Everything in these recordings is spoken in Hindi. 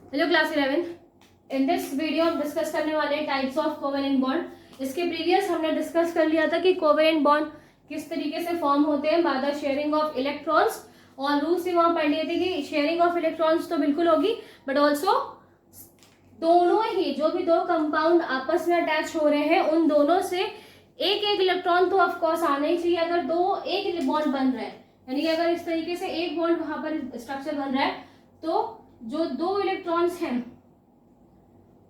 Hello class 11। In this video हम डिस्कस करने वाले हैं टाइप्स ऑफ कोवेलेंट बॉन्ड। इसके प्रीवियस हमने डिस्कस कर लिया था कि कोवेलेंट बॉन्ड किस तरीके से फॉर्म होते हैं by the sharing of electrons, और रूल्स भी वहां पढ़ लिए थे कि शेयरिंग ऑफ इलेक्ट्रॉन्स तो बिल्कुल होगी, बट ऑल्सो दोनों ही जो भी दो कंपाउंड आपस में अटैच हो रहे हैं उन दोनों से एक एक इलेक्ट्रॉन तो ऑफकोर्स आना ही चाहिए। अगर दो एक बॉन्ड बन रहा है, यानी कि अगर इस तरीके से एक बॉन्ड वहां पर स्ट्रक्चर बन रहा है, तो जो दो इलेक्ट्रॉन्स हैं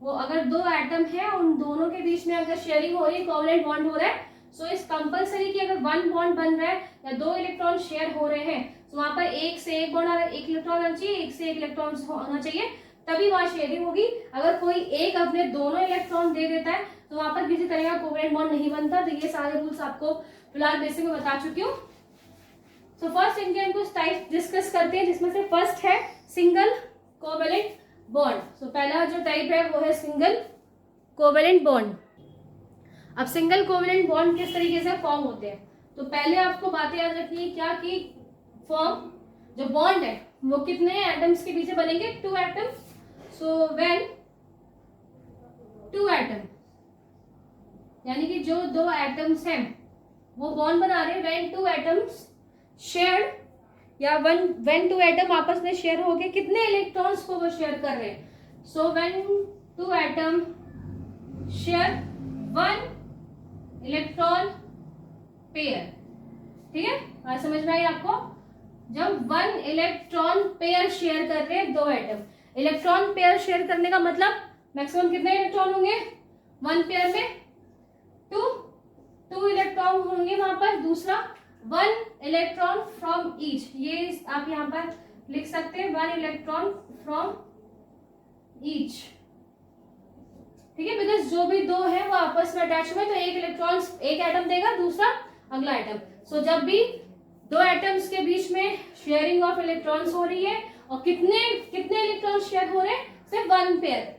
वो अगर दो एटम है उन दोनों के बीच में अगर शेयरिंग हो रही है, कोवेलेंट बॉन्ड हो रहा है, सो इस कंपलसरी कि अगर वन बॉन्ड बन रहा है या दो इलेक्ट्रॉन शेयर हो रहे हैं, तो वहां पर एक से एक बॉन्ड एक इलेक्ट्रॉन आना चाहिए, एक से एक इलेक्ट्रॉन होना चाहिए, तभी वहां शेयरिंग होगी। अगर कोई एक अपने दोनों इलेक्ट्रॉन दे देता है तो वहां पर किसी तरह का कोवेलेंट बॉन्ड नहीं बनता। तो ये सारे रूल्स आपको फिलहाल बेसिक में बता चुकी हूँ। सो फर्स्ट इनके हम कुछ टाइप डिस्कस करते हैं, जिसमें से फर्स्ट है सिंगल कोवेलेंट बॉन्ड। सो पहला जो टाइप है वो है सिंगल कोवेलेंट बॉन्ड। अब सिंगल कोवेलेंट बॉन्ड किस तरीके से फॉर्म होते हैं, तो पहले आपको बातें याद रखनी है क्या कि फॉर्म जो बॉन्ड है वो कितने एटम्स के बीच बनेंगे, two atom. So when two atom, यानी कि जो दो एटम्स हैं वो बॉन्ड बना रहे हैं, व्हेन टू एटम्स शेयर्ड, या व्हेन टू एटम आपस में शेयर हो गए, कितने इलेक्ट्रॉन्स को वो शेयर कर रहे हैं। So when two atom share one electron pair. ठीक है, बात समझ में आई आपको। जब वन इलेक्ट्रॉन पेयर शेयर कर रहे हैं दो एटम, इलेक्ट्रॉन पेयर शेयर करने का मतलब मैक्सिमम कितने इलेक्ट्रॉन होंगे, वन पेयर में टू इलेक्ट्रॉन होंगे वहां पर। दूसरा वन इलेक्ट्रॉन फ्रॉम ईच, ये आप यहां पर लिख सकते हैं, वन इलेक्ट्रॉन फ्रॉम ईच। ठीक है, बिकॉज जो भी दो है वो आपस में अटैच हुए, तो एक इलेक्ट्रॉन एक एटम देगा, दूसरा अगला एटम। सो जब भी दो एटम्स के बीच में शेयरिंग ऑफ इलेक्ट्रॉन्स हो रही है, और कितने कितने इलेक्ट्रॉन शेयर हो रहे हैं, सिर्फ one pair,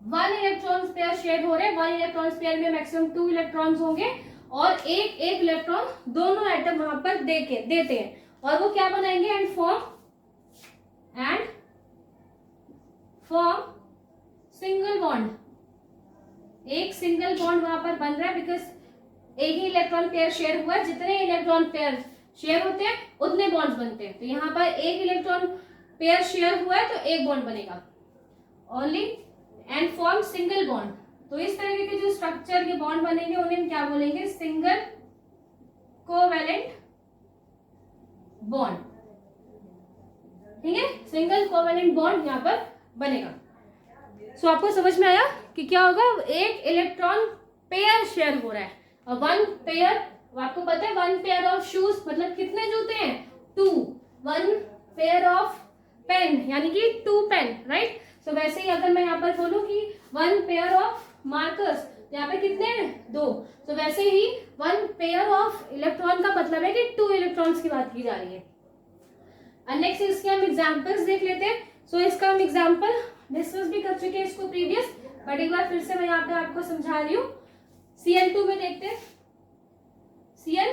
one electron pair share हो रहे हैं। वन इलेक्ट्रॉन पेयर में मैक्सिमम टू इलेक्ट्रॉन्स होंगे, और एक एक इलेक्ट्रॉन दोनों एटम वहां पर देते हैं, और वो क्या बनाएंगे, एंड फॉर्म सिंगल बॉन्ड। एक सिंगल बॉन्ड वहां पर बन रहा है, बिकॉज एक ही इलेक्ट्रॉन पेयर शेयर हुआ है, जितने इलेक्ट्रॉन पेयर शेयर होते हैं उतने बॉन्ड्स बनते हैं। तो यहाँ पर एक इलेक्ट्रॉन पेयर शेयर हुआ है तो एक बॉन्ड बनेगा only, and form single bond. तो इस तरह के जो स्ट्रक्चर के बॉन्ड बनेंगे उन्हें क्या बोलेंगे, सिंगल कोवेलेंट बॉन्ड। ठीक है, सिंगल कोवेलेंट बॉन्ड यहाँ पर बनेगा। सो आपको समझ में आया कि क्या होगा, एक इलेक्ट्रॉन पेयर शेयर हो रहा है, और वन पेयर, आपको पता है वन पेयर ऑफ शूज मतलब कितने जूते हैं, two. One pair of pen यानी कि टू पेन, राइट। सो वैसे ही अगर मैं यहाँ पर बोलूं कि वन पेयर ऑफ मार्कर्स, यहाँ पे कितने हैं, दो। तो वैसे ही वन पेयर ऑफ इलेक्ट्रॉन का मतलब है कि टू इलेक्ट्रॉन्स की बात की जा रही है। नेक्स्ट इसके हम एग्जांपल्स देख लेते हैं। सो इसका हम एग्जांपल डिस्कस भी कर चुके हैं इसको प्रीवियस, बट एक बार फिर से मैं यहाँ पे आपको समझा रही हूँ। Cl2 में देखते हैं, Cl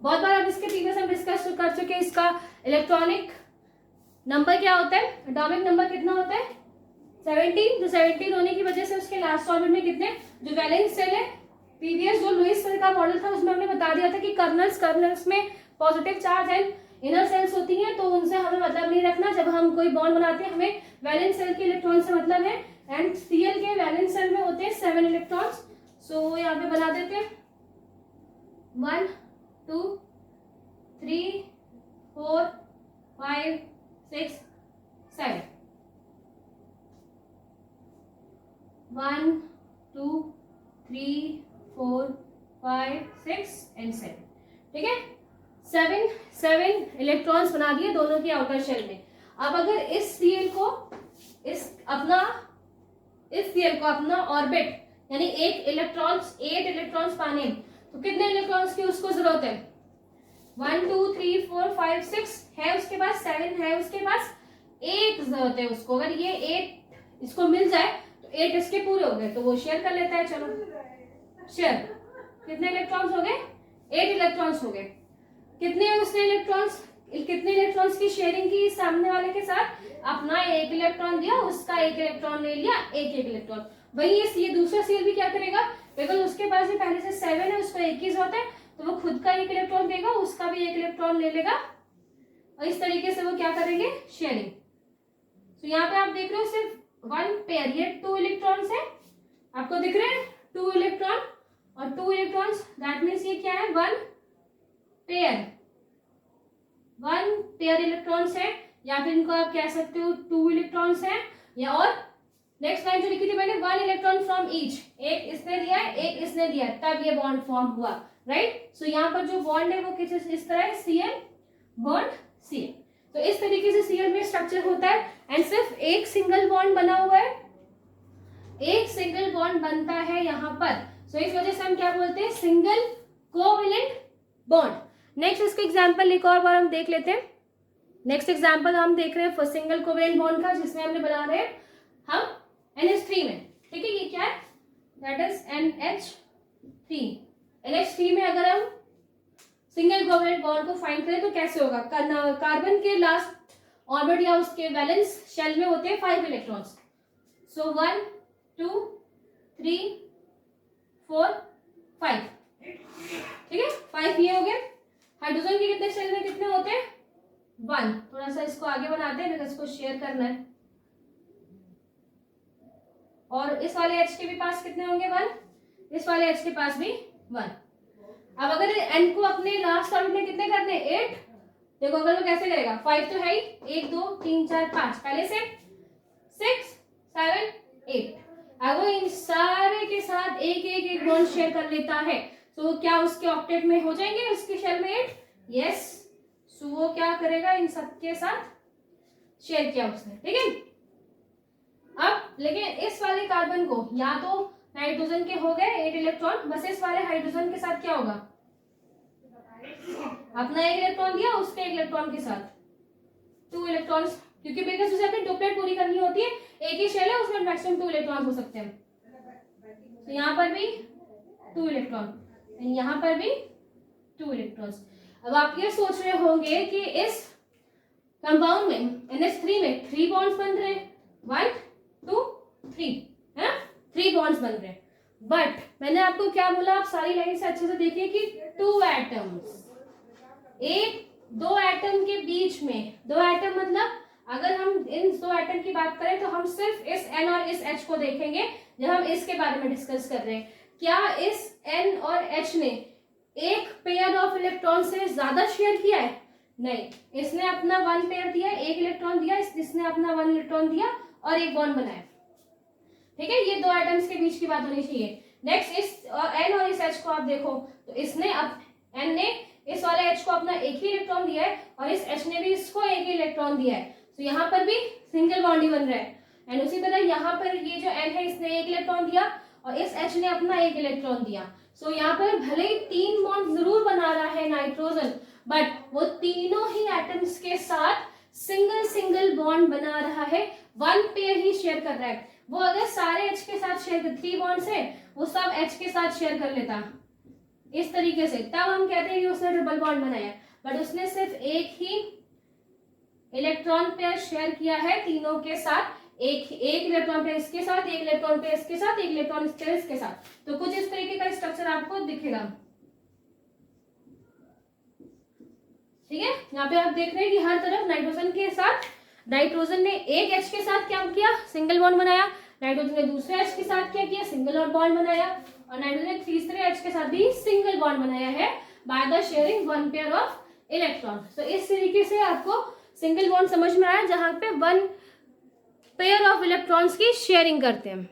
बहुत बार अब इसके प्रीवियस हम डिस्कस कर चुके हैं। इसका इलेक्ट्रॉनिक नंबर क्या होता है, एटॉमिक नंबर कितना होता है, 17। तो 17 होने की वजह से उसके लास्ट ऑर्बिट में कितने, जो वैलेंस सेल है, प्रीवियस जो लुईस सेल का मॉडल था उसमें हमने बता दिया था कि कर्नल्स में positive charge and inner shells होती हैं, तो उनसे हमें मतलब नहीं रखना। जब हम कोई बॉन्ड बनाते हैं हमें वैलेंस सेल के इलेक्ट्रॉन से मतलब है, एंड Cl के वैलेंस सेल में होते हैं 7 इलेक्ट्रॉन्स। सो यहाँ पे बना देते हैं 1 2 3 4 5 6 7, 1 2 3 4 5 6 एंड 7। ठीक है, 7 इलेक्ट्रॉन्स बना दिए दोनों की आउटर शेल में। अब अगर इस Cl को अपना ऑर्बिट यानी 8 इलेक्ट्रॉन्स पाने, तो कितने इलेक्ट्रॉन्स की उसको जरूरत है, 1 2 3 4 5 6 है उसके पास, 7 है उसके पास, 8 जरूरत है उसको। अगर ये 8 इसको मिल जाए तो 8 इसके पूरे हो गए, तो वो शेयर कर लेता है। चलो शेयर, कितने इलेक्ट्रॉन्स हो गए, 8 इलेक्ट्रॉन्स हो गए। कितने उसने इलेक्ट्रॉन्स कितने इलेक्ट्रॉन्स की शेयरिंग की सामने वाले के साथ, अपना एक इलेक्ट्रॉन दिया, उसका एक इलेक्ट्रॉन ले लिया, एक एक इलेक्ट्रॉन। वही ये दूसरा सीएल भी क्या करेगा, बिकॉज उसके पास भी पहले से 7 है, उसको 1 ही जरूरत है, तो वो खुद का एक इलेक्ट्रॉन देगा, उसका भी एक इलेक्ट्रॉन ले लेगा, और इस तरीके से वो क्या करेंगे, शेयरिंग। तो यहाँ पे आप देख रहे हो सिर्फ 1 पेयर, ये 2 इलेक्ट्रॉन्स है, आपको दिख रहे हैं 2 इलेक्ट्रॉन और 2 इलेक्ट्रॉन्स, दैट मीन्स ये क्या है, 1 पेयर इलेक्ट्रॉन्स है, या फिर इनको आप कह सकते हो 2 इलेक्ट्रॉन्स है, या और नेक्स्ट लाइन जो लिखी थी मैंने, 1 इलेक्ट्रॉन फ्रॉम ईच, एक इसने दिया है, एक इसने दिया, तब ये बॉन्ड फॉर्म हुआ, राइट। सो यहाँ पर जो बॉन्ड है वो किस इस तरह है, Cl बॉन्ड Cl। तो इस तरीके से Cl में स्ट्रक्चर होता है, एंड सिर्फ एक सिंगल बॉन्ड बना हुआ है, एक सिंगल बॉन्ड बनता है यहाँ पर। सो इस वजह से हम क्या बोलते हैं, सिंगल कोवेलेंट बॉन्ड। नेक्स्ट इसका एग्जांपल एक और बार हम देख लेते हैं। नेक्स्ट एग्जांपल हम देख रहे हैं फॉर सिंगल कोवेलेंट बॉन्ड का, जिसमें हमने बना रहे हैं हम NH3 में, ठीक है, ये क्या है, दैट इज NH3। NH3 में अगर हम सिंगल कोवेलेंट बॉन्ड को फाइंड करें तो कैसे होगा, कार्बन के लास्ट ऑर्बिट या उसके वैलेंस शेल में होते हैं 5 इलेक्ट्रॉन्स। सो 1 2 3 4 5, ठीक है, 5 ये हो गए। हाइड्रोजन के कितने शेल में कितने होते हैं, 1। थोड़ा सा इसको आगे बनाते हैं, बिकॉज इसको शेयर करना है। और इस वाले H के भी पास कितने होंगे, 1, इस वाले H के पास भी 1। अब अगर N को अपने लास्ट ऑर्बिट में कितने करने, 8, देखो अगर वो कैसे करेगा, 5 तो है ही, 1 2 3 4 5, पहले से 6 7 8। अब वो इन सारे के साथ एक बॉन्ड शेयर कर लेता है, तो क्या उसके ऑक्टेट में हो जाएंगे, उसके शेल में 8, यस। सो वो क्या करेगा, इन सबके साथ शेयर किया उसने, ठीक है। अब लेकिन इस वाले कार्बन को या तो नाइट्रोजन के हो गए 8 इलेक्ट्रॉन, बस इस वाले हाइड्रोजन के साथ क्या होगा, अपना एक इलेक्ट्रॉन दिया, उसके एक इलेक्ट्रॉन के साथ 2 इलेक्ट्रॉन्स, क्योंकि बिकॉज उसे अपनी डुप्लेट पूरी करनी होती है, एक ही शेल है, उसमें मैक्सिमम 2 इलेक्ट्रॉन हो सकते हैं। तो यहाँ पर भी 2 इलेक्ट्रॉन, यहाँ पर भी 2 इलेक्ट्रॉन्स। अब आप ये सोच रहे होंगे कि इस कंपाउंड में NH3 में 3 बॉन्ड्स बन रहे हैं, 1 2 3 है, 3 बॉन्ड्स बन रहे हैं, बट मैंने आपको क्या बोला, आप सारी लाइन से अच्छे से देखिए कि 2 एटम्स, एक 2 एटम के बीच में, 2 एटम मतलब अगर हम इन 2 एटम की बात करें तो हम सिर्फ इस N और इस H को देखेंगे जब हम इसके बारे में डिस्कस कर रहे हैं। क्या इस N और H ने एक पेयर ऑफ इलेक्ट्रॉन से ज्यादा शेयर किया है, नहीं, इसने अपना 1 पेयर दिया, एक इलेक्ट्रॉन दिया, इसने अपना 1 इलेक्ट्रॉन दिया और एक बॉन्ड बनाया, ठीक है। ये 2 एटम्स के बीच की बात होनी चाहिए। नेक्स्ट इस N और इस H को आप देखो, तो इसने अब N ने इस वाले H को अपना एक ही इलेक्ट्रॉन दिया है और इस H ने भी इसको एक ही इलेक्ट्रॉन दिया है, तो यहाँ पर भी सिंगल बॉन्ड ही बन रहा है। एंड उसी तरह यहाँ पर ये जो N है, इसने एक इलेक्ट्रॉन दिया और इस H ने अपना एक इलेक्ट्रॉन दिया। सो यहाँ पर भले ही 3 बॉन्ड जरूर बना रहा है नाइट्रोजन, बट वो तीनों ही एटम्स के साथ सिंगल बॉन्ड बना रहा है, 1 पेयर ही शेयर कर रहा है। वो अगर सारे H के साथ शेयर कर, 3 बॉन्ड्स है, वो सब H के साथ शेयर कर लेता इस तरीके से, तब हम कहते हैं कि उसने ट्रिपल बॉन्ड बनाया, बट उसने सिर्फ एक ही इलेक्ट्रॉन पेयर शेयर किया है तीनों के साथ, एक इलेक्ट्रॉन पेयर इसके साथ, एक इलेक्ट्रॉन पेयर इसके साथ, एक इलेक्ट्रॉन पेयर इसके साथ। तो कुछ इस तरीके का स्ट्रक्चर आपको दिखेगा, ठीक है। यहाँ पे आप देख रहे हैं कि हर तरफ नाइट्रोजन के साथ, नाइट्रोजन ने एक H के साथ क्या किया, सिंगल बॉन्ड बनाया, नाइट्रोजन ने दूसरे H के साथ क्या किया, सिंगल और बॉन्ड बनाया, और नाइट्रोजन ने तीसरे H के साथ भी सिंगल बॉन्ड बनाया है by the sharing 1 pair of electron. तो इस तरीके से आपको सिंगल बॉन्ड समझ में आया, जहां पे 1 पेयर ऑफ इलेक्ट्रॉन्स की शेयरिंग करते हैं।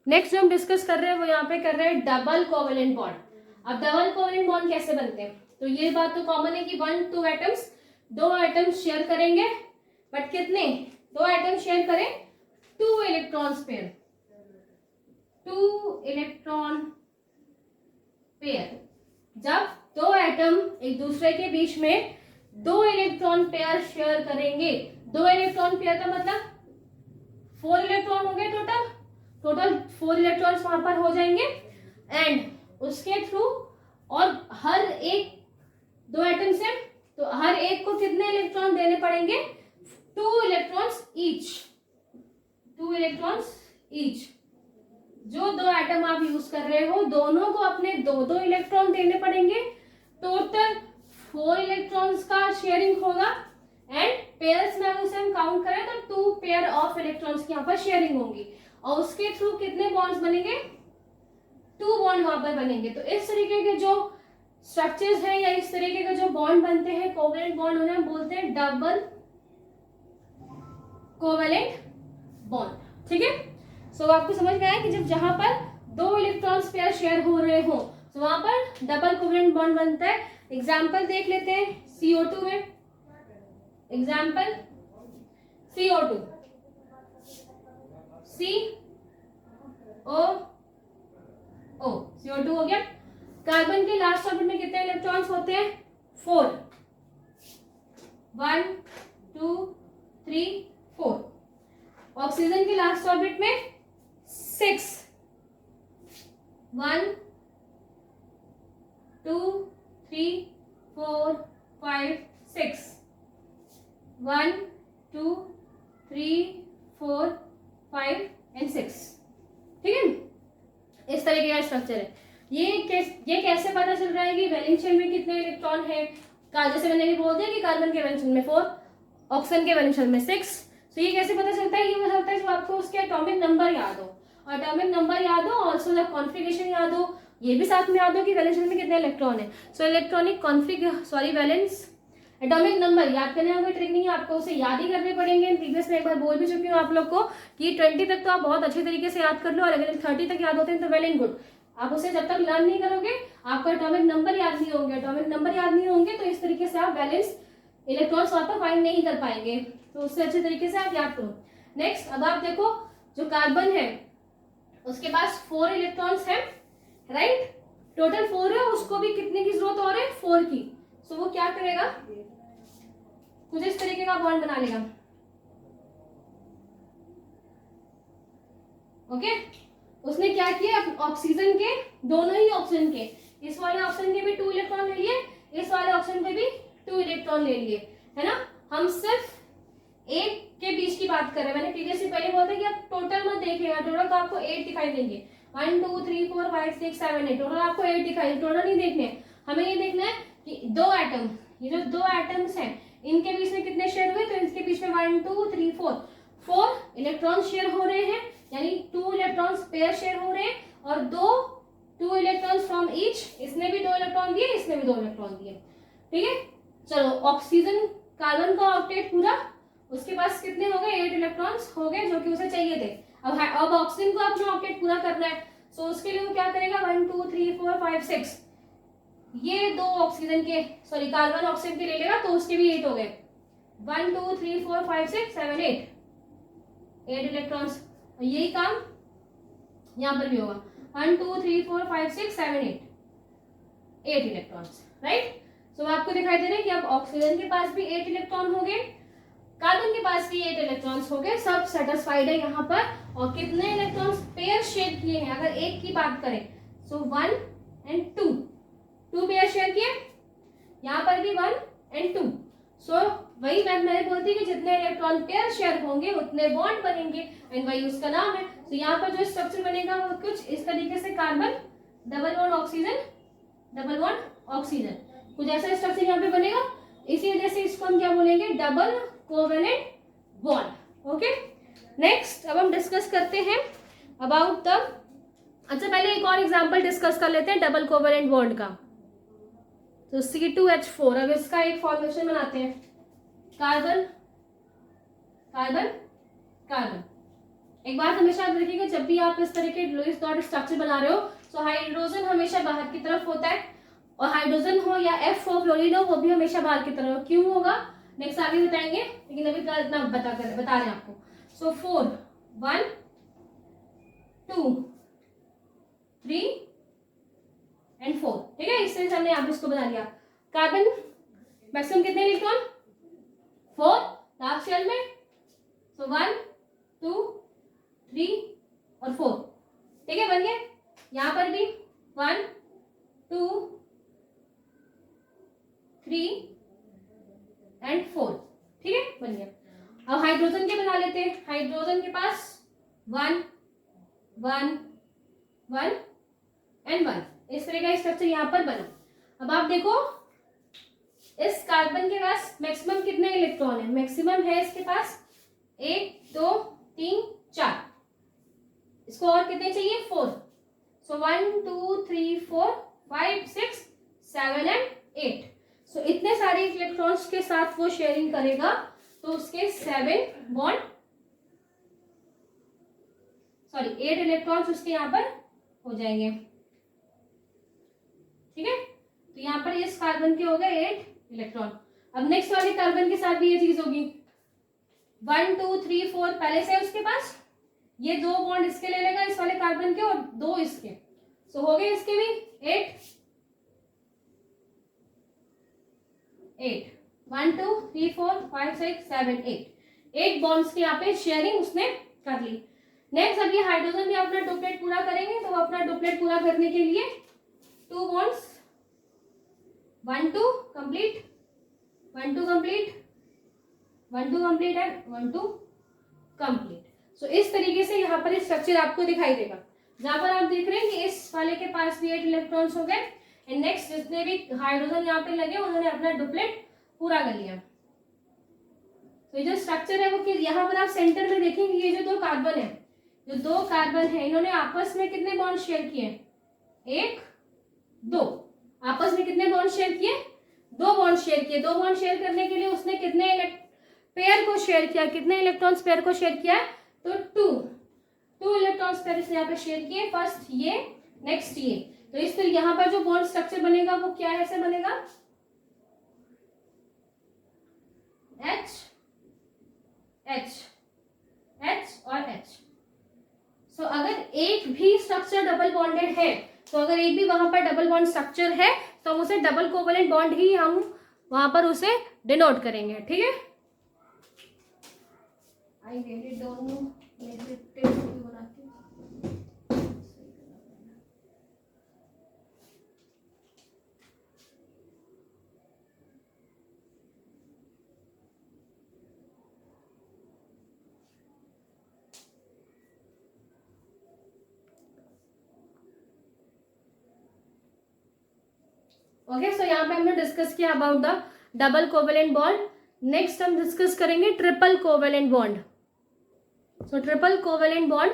नेक्स्ट जो हम डिस्कस कर रहे हैं वो यहाँ पे कर रहे हैं डबल कोवेलेंट बॉन्ड। अब डबल कोवेलेंट बॉन्ड कैसे बनते हैं, तो ये बात तो कॉमन है कि 1 2 एटम्स, 2 एटम्स शेयर करेंगे, बट कितने, 2 एटम शेयर करें 2 इलेक्ट्रॉन्स पेयर, 2 इलेक्ट्रॉन पेयर। जब 2 एटम एक दूसरे के बीच में 2 इलेक्ट्रॉन पेयर शेयर करेंगे, 2 इलेक्ट्रॉन पेयर का मतलब 4 इलेक्ट्रॉन हो गए, टोटल 4 इलेक्ट्रॉन्स वहां पर हो जाएंगे, एंड उसके थ्रू और हर एक 2 एटम से तो हर एक को कितने इलेक्ट्रॉन देने पड़ेंगे? 2 इलेक्ट्रॉन्स ईच, 2 इलेक्ट्रॉन्स ईच। जो 2 एटम आप यूज कर रहे हो दोनों को अपने 2-2 इलेक्ट्रॉन देने पड़ेंगे। टोटल 4 इलेक्ट्रॉन्स का शेयरिंग होगा एंड पेयर्स में अगर उसे हम काउंट करें तो 2 पेयर ऑफ इलेक्ट्रॉन्स की यहाँ पर शेयरिंग होगी और उसके थ्रू कितने बॉन्ड्स बनेंगे? 2 बॉन्ड वहां पर बनेंगे। तो इस तरीके के जो स्ट्रक्चर्स हैं या इस तरीके के जो बॉन्ड बनते हैं कोवेलेंट बॉन्ड, उन्हें हम बोलते हैं डबल कोवेलेंट बॉन्ड। ठीक है, सो आपको समझ में आया कि जब जहां पर 2 इलेक्ट्रॉन्स पेयर शेयर हो रहे हो तो वहां पर डबल कोवेलेंट बॉन्ड बनता है। एग्जाम्पल देख लेते हैं CO2 में। एग्जाम्पल CO2, CO2 हो गया। कार्बन के लास्ट ऑर्बिट में कितने इलेक्ट्रॉन्स होते हैं? 4, 1 2 3 4। ऑक्सीजन के लास्ट ऑर्बिट में 6, 1 2 3 4 5 6, 1 2 3 4 5 एंड 6। ठीक है, इस तरीके का स्ट्रक्चर है। ये कैसे पता चल रहा है कि वैलेंस शेल में कितने इलेक्ट्रॉन है? जैसे मैंने भी बोल दिया कि कार्बन के वैलेंस शेल में 4, ऑक्सीजन के वैलेंस शेल में 6। तो ये कैसे पता चलता है? ये पता चलता है जब आपको उसके एटॉमिक नंबर याद हो, और एटॉमिक नंबर याद हो ऑल्सो द कॉन्फ़िगरेशन याद हो, ये भी साथ में याद हो कि वैलेंस शेल में कितने इलेक्ट्रॉन है। So electronic valence atomic number याद करने का कोई ट्रिक नहीं है, आपको उसे याद ही करने पड़ेंगे। प्रीवियस में एक बार बोल भी चुकी हूँ आप लोग को कि 20 तक तो आप बहुत अच्छे तरीके से याद कर लो, और अगर 30 तक याद होते हैं तो वेल एंड गुड। आप उसे जब तक लर्न नहीं करोगे आपको एटॉमिक नंबर याद नहीं होंगे, एटॉमिक नंबर याद नहीं होंगे तो इस तरीके से आप वैलेंस इलेक्ट्रॉन्स वहां पर फाइंड नहीं कर पाएंगे। तो उससे अच्छे तरीके से आप याद करो। नेक्स्ट, अब आप देखो जो कार्बन है उसके पास 4 इलेक्ट्रॉन्स है, राइट? टोटल 4 है, उसको भी कितने की जरूरत और है? 4 की। सो वो क्या करेगा? कुछ इस तरीके का बॉन्ड बना लेगा। ओके, उसने क्या किया? ऑक्सीजन के, दोनों ही ऑक्सीजन के, इस वाले ऑक्सीजन के भी 2 इलेक्ट्रॉन ले लिए, इस वाले ऑक्सीजन के भी 2 इलेक्ट्रॉन ले लिए, है ना? हम सिर्फ एक के बीच की बात कर रहे हैं। मैंने प्रीवियसली पहले बोला था कि आप टोटल मत देखिएगा, टोटल तो आपको 8 दिखाई देंगे। 1 2 3 4 5 6 7 8, टोटल आपको 8 दिखाई, टोटल नहीं देखने। हमें ये देखना है कि 2 एटम, ये जो 2 एटम्स हैं इनके बीच में कितने शेयर हुए? तो इनके बीच में 1 2 3 4 इलेक्ट्रॉन शेयर हो रहे हैं, यानी 2 इलेक्ट्रॉन्स पेयर शेयर हो रहे हैं, और 2 इलेक्ट्रॉन्स फ्रॉम ईच। इसने भी 2 इलेक्ट्रॉन दिए, इसने भी 2 इलेक्ट्रॉन दिए। ठीक है, चलो ऑक्सीजन, कार्बन का ऑक्टेट पूरा, उसके पास कितने हो गए? 8 इलेक्ट्रॉन्स हो गए जो कि उसे चाहिए थे। अब ऑक्सीजन को अपना ऑक्टेट पूरा करना है, सो उसके लिए वो क्या करेगा? 1 2 3 4 5 6, ये 2 ऑक्सीजन के, सॉरी कार्बन ऑक्सीजन के ले लेगा तो उसके भी 8 हो गए। 1 2 3 4 5 6 7 8 इलेक्ट्रॉन्स। यही काम यहां पर भी होगा। 1 2 3 4 5 6 7 8 इलेक्ट्रॉन्स, राइट? सो आपको दिखाई दे रहा है कि अब ऑक्सीजन के पास भी 8 इलेक्ट्रॉन हो गए, कार्बन के पास भी 8 इलेक्ट्रॉन्स हो गए, सब सेटिस्फाइड है यहाँ पर। और कितने इलेक्ट्रॉन्स पेयर शेयर किए हैं अगर एक की बात करें? सो 1 and 2 पेयर शेयर किए, यहाँ पर भी 1 and 2। सो वही मैंने बोलती कि जितने इलेक्ट्रॉन पेयर शेयर होंगे उतने बॉन्ड बनेंगे, एंड वही उसका नाम है। तो यहाँ पर जो स्ट्रक्चर बनेगा वो कुछ इस तरीके से, carbon double bond oxygen, double bond oxygen, कुछ ऐसा स्ट्रक्चर यहाँ पे बनेगा। इसी वजह से इसको हम क्या बोलेंगे? Double covalent bond. Okay, next अब हम डिस्कस करते हैं अबाउट द, अच्छा पहले एक और एग्जांपल डिस्कस कर लेते हैं डबल कोवेलेंट बॉन्ड का। तो C2H4, अब इसका एक फॉर्मेशन बनाते हैं, कार्बन कार्बन कार्बन। एक बात हमेशा याद रखिएगा, जब भी आप इस तरह के लुईस डॉट स्ट्रक्चर बना रहे हो तो हाइड्रोजन हमेशा बाहर की तरफ होता है, और हाइड्रोजन हो या F हो, फ्लोरीन हो, वो भी हमेशा बाहर की तरफ। क्यों होगा नेक्स्ट आगे बताएंगे, लेकिन अभी इतना बता रहे हैं आपको। सो 4 1 2 3 and 4, ठीक है? इस तरह से हमने यहाँ पे इसको बना लिया। कार्बन मैक्सिमम कितने इलेक्ट्रॉन? 4 लास्ट शेल में, सो 1 2 3 और 4, ठीक है, बन गए। यहाँ पर भी 1 2 3 बन गया। अब हाइड्रोजन के बना लेते हैं। हाइड्रोजन के पास 1 1 1 एंड 1, इस तरह का स्ट्रक्चर यहाँ पर बना। अब आप देखो इस कार्बन के पास मैक्सिमम कितने इलेक्ट्रॉन है? मैक्सिमम है इसके पास 1 2 3 4। इसको और कितने चाहिए? 4। सो 1 2 3 4 5 6 7 एंड 8। सो इतने सारे इलेक्ट्रॉन्स के साथ वो शेयरिंग करेगा, तो उसके 8 इलेक्ट्रॉन्स उसके यहाँ पर हो जाएंगे। ठीक है, तो यहाँ पर इस कार्बन के हो गए 8 इलेक्ट्रॉन। अब नेक्स्ट वाले कार्बन के साथ भी ये चीज होगी। 1 2 3 4 पहले से है उसके पास, ये 2 बॉन्ड इसके ले लेगा इस वाले कार्बन के और 2 इसके। सो हो गए इसके भी 8 1 2 3 4 5 6 7 8 बॉन्ड्स के यहाँ पे शेयरिंग उसने कर ली। नेक्स्ट अब ये हाइड्रोजन भी अपना डुप्लेट पूरा करेंगे, तो अपना डुप्लेट पूरा करने के लिए 2 bonds 1 2 complete 1 2 complete 1 2 complete and 1 2 complete. So इस तरीके से यहाँ पर स्ट्रक्चर आपको दिखाई देगा, जहां पर आप देख रहे हैं कि इस वाले के पास भी 8 इलेक्ट्रॉन्स हो गए एंड नेक्स्ट जितने भी हाइड्रोजन यहाँ पे लगे उन्होंने अपना डुप्लेट पूरा कर लिया। तो ये जो स्ट्रक्चर है वो कि यहाँ पर आप सेंटर में देखेंगे ये जो 2 कार्बन है, जो 2 कार्बन है इन्होंने आपस में कितने बॉन्ड शेयर किए? 1 2। आपस में कितने बॉन्ड शेयर किए? 2 बॉन्ड शेयर किए। 2 बॉन्ड शेयर करने के लिए उसने कितने पेयर को शेयर किया? कितने इलेक्ट्रॉन्स पेयर को शेयर किया? तो 2 इलेक्ट्रॉन्स पेयर इसने यहाँ पे शेयर किए। फर्स्ट ये, नेक्स्ट ये। तो इस तरह यहाँ पर जो बॉन्ड स्ट्रक्चर बनेगा वो क्या ऐसे बनेगा? H H H और H। सो अगर एक भी स्ट्रक्चर डबल बॉन्डेड है, तो अगर एक भी वहां पर डबल बॉन्ड स्ट्रक्चर है तो हम उसे डबल कोवेलेंट बॉन्ड ही हम वहां पर उसे डिनोट करेंगे। ठीक है, आई रियली डोंट नो बनाती हूँ। ओके, सो यहाँ पे हमने डिस्कस किया about the double covalent bond. Next हम डिस्कस करेंगे ट्रिपल कोवेलेंट बॉन्ड। सो ट्रिपल कोवेलेंट बॉन्ड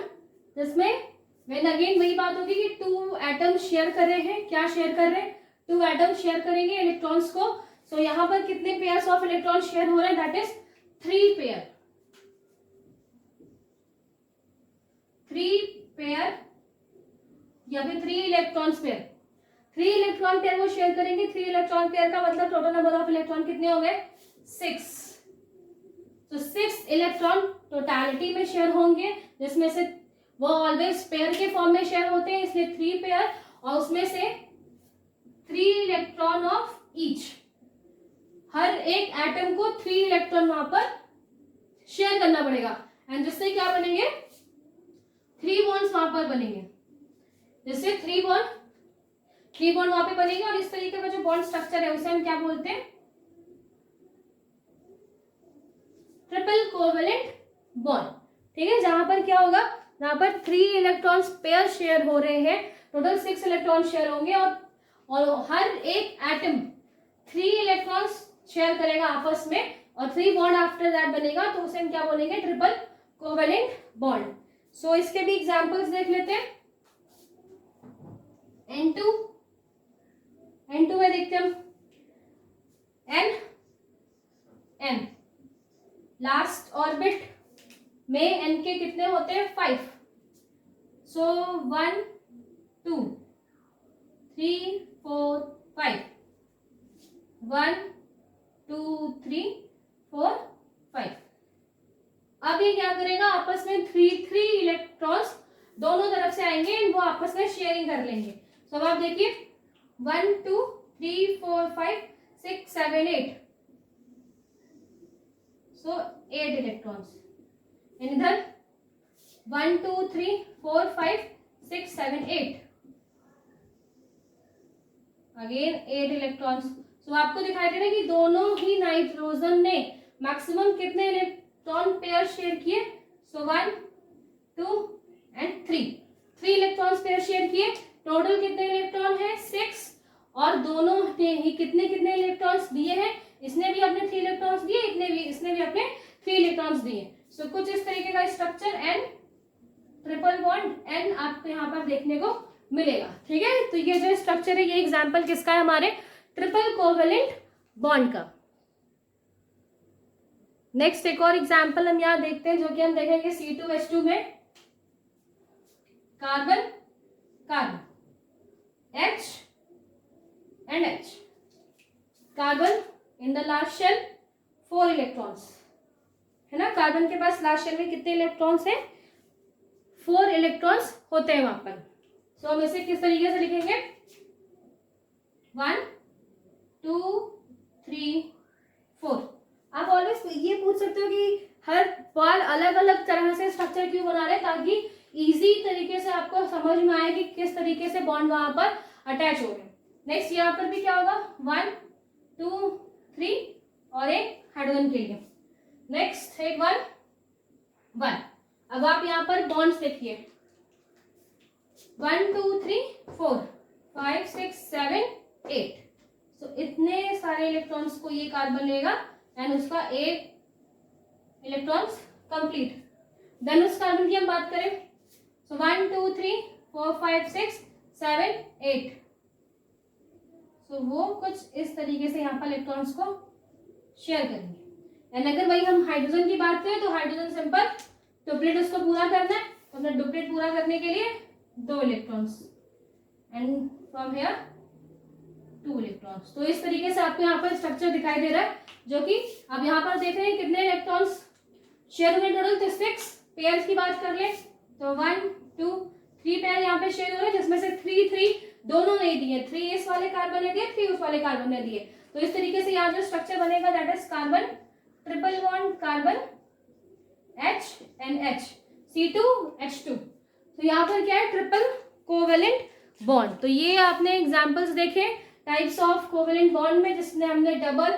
जिसमें व्हेन अगेन वही बात होगी कि 2 एटम शेयर कर रहे हैं। क्या शेयर कर रहे हैं? 2 एटम शेयर करेंगे इलेक्ट्रॉन्स को। सो यहाँ पर कितने पेयर्स ऑफ इलेक्ट्रॉन शेयर हो रहे हैं? That is 3 pair. 3 पेयर या फिर 3 इलेक्ट्रॉन्स पेयर। 3 इलेक्ट्रॉन पेयर वो शेयर करेंगे। 3 इलेक्ट्रॉन पेयर का मतलब टोटल नंबर ऑफ इलेक्ट्रॉन कितने हो गए? 6। तो 6 इलेक्ट्रॉन टोटलिटी में शेयर होंगे, जिसमें से वो ऑलवेज पेयर के फॉर्म में शेयर होते हैं, इसलिए 3 पेयर, और उसमें से 3 इलेक्ट्रॉन ऑफ ईच। हर एक एटम को 3 इलेक्ट्रॉन वहां पर शेयर करना पड़ेगा एंड जिससे क्या बनेंगे? 3 बॉन्ड्स वहां पर बनेंगे, जिससे 3 बॉन्ड वहां पे बनेंगे। और इस तरीके का जो बॉन्ड स्ट्रक्चर है उसे हम क्या बोलते हैं? Triple covalent bond. ठीक है, जहां पर क्या होगा? जहां पर 3 इलेक्ट्रॉन्स पेयर शेयर हो रहे हैं, टोटल 6 इलेक्ट्रॉन शेयर होंगे और हर एक एटम 3 इलेक्ट्रॉन्स शेयर करेगा आपस में और 3 बॉन्ड आफ्टर दैट बनेगा, तो उसे हम क्या बोलेंगे? Triple covalent bond. सो इसके भी एग्जांपल्स देख लेते हैं। N2 में देखते हम N लास्ट ऑर्बिट में N के कितने होते हैं? 5। सो 1 2 3 4 5 1 2 3 4 5। अब ये क्या करेगा? आपस में 3 इलेक्ट्रॉन्स दोनों तरफ से आएंगे, वो आपस में शेयरिंग कर लेंगे। तो अब आप देखिए 1 2 3 4 5 6 7 8। सो 8 इलेक्ट्रॉन्स। इधर 1 2 3 4 5 6 7 8 अगेन 8 इलेक्ट्रॉन्स। सो आपको दिखाई दे रहा है कि दोनों ही नाइट्रोजन ने मैक्सिमम कितने इलेक्ट्रॉन पेयर शेयर किए? सो 1 2 एंड 3 इलेक्ट्रॉन्स पेयर शेयर किए। टोटल कितने इलेक्ट्रॉन है? 6। और दोनों ने ही कितने कितने इलेक्ट्रॉन्स दिए हैं? इसने भी अपने 3 इलेक्ट्रॉन्स दिए, इसने भी अपने 3 इलेक्ट्रॉन्स दिए। सो कुछ इस तरीके का structure N triple bond N आपको यहाँ पर देखने को मिलेगा। ठीक है, तो ये जो स्ट्रक्चर है ये एग्जांपल किसका है? हमारे ट्रिपल कोवेलेंट बॉन्ड का। नेक्स्ट एक और एग्जांपल हम यहाँ देखते हैं, जो कि हम देखेंगे C2H2 में carbon carbon H and H। Carbon in the last shell 4 electrons है ना। कार्बन के पास लास्ट शेल में कितने इलेक्ट्रॉन्स हैं? 4 इलेक्ट्रॉन्स होते हैं वहां पर। सो हम इसे किस तरीके से लिखेंगे? 1 2 3 4। आप ऑलवेज ये पूछ सकते हो कि हर बार अलग अलग तरह से स्ट्रक्चर क्यों बना रहे हैं, ताकि इजी तरीके से आपको समझ में आए कि किस तरीके से बॉन्ड वहां पर अटैच हो रहे हैं। नेक्स्ट यहाँ पर भी क्या होगा? 1 2 3 और एक हाइड्रोजन के लिए। नेक्स्ट एक 1 1। अब आप यहाँ पर बॉन्ड्स देखिए 1 2 3 4 5 6 7 8। सो इतने सारे इलेक्ट्रॉन्स को ये कार्बन लेगा एंड उसका 8 इलेक्ट्रॉन्स कंप्लीट। देन उस कार्बन की हम बात करें, सो 1 2 3 4 5 6 7 8। सो वो कुछ इस तरीके से यहाँ पर इलेक्ट्रॉन्स को शेयर करेंगे। एंड अगर वही हम हाइड्रोजन की बात करें तो हाइड्रोजन सिंपल डुप्लेट उसको पूरा करना है, तो अपना डुप्लेट पूरा करने के लिए 2 electrons and from here 2 electrons. तो इस तरीके से आपको यहाँ पर स्ट्रक्चर दिखाई दे रहा है, जो कि अब यहाँ पर देख रहे हैं कितने इलेक्ट्रॉन्स शेयर हुए टोटल। तो 6 पेयर्स की बात कर ले तो 1 2 3 पेयर यहाँ पे शेयर हो रहे हैं, जिसमें से 3 दोनों नहीं दिए, 3 इस वाले कार्बन ने दिए, 3 उस वाले कार्बन ने दिए। तो इस तरीके से यहाँ जो स्ट्रक्चर बनेगा that is carbon triple bond carbon H and H C2H2। तो यहाँ पर क्या है? Triple covalent bond. तो ये आपने एग्जांपल्स देखे टाइप्स ऑफ कोवेलेंट बॉन्ड में, जिसने हमने double,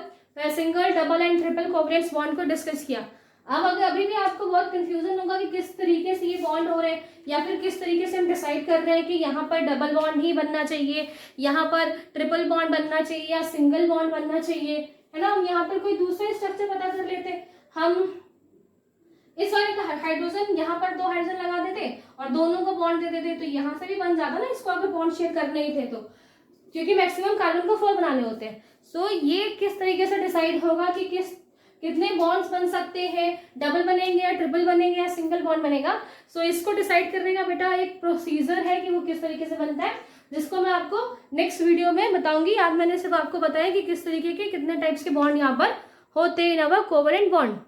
single, double and triple covalent bond को डिस्कस किया। अब अगर अभी भी आपको बहुत कंफ्यूजन होगा कि किस तरीके से ये बॉन्ड हो रहे हैं, या फिर किस तरीके से हम डिसाइड कर रहे हैं कि यहाँ पर डबल बॉन्ड ही बनना चाहिए, यहाँ पर ट्रिपल बॉन्ड बनना चाहिए, या सिंगल बॉन्ड बनना चाहिए, है ना। हम यहाँ पर कोई दूसरा स्ट्रक्चर पता कर लेते। हम इस वाले का हाइड्रोजन यहाँ पर 2 हाइड्रोजन लगा देते और दोनों को बॉन्ड दे देते, तो यहाँ से भी बन जाता ना, इसको अगर बॉन्ड शेयर करने ही थे तो, क्योंकि मैक्सिमम कार्बन को 4 बनाने होते हैं। सो ये किस तरीके से डिसाइड होगा कि कितने बॉन्ड्स बन सकते हैं, डबल बनेंगे या ट्रिपल बनेंगे या सिंगल बॉन्ड बनेगा। सो इसको डिसाइड करने का बेटा एक प्रोसीजर है कि वो किस तरीके से बनता है, जिसको मैं आपको नेक्स्ट वीडियो में बताऊंगी। आज मैंने सिर्फ आपको बताया कि किस तरीके के कितने टाइप्स के बॉन्ड यहाँ पर होते हैं इन अवर कोवेलेंट बॉन्ड।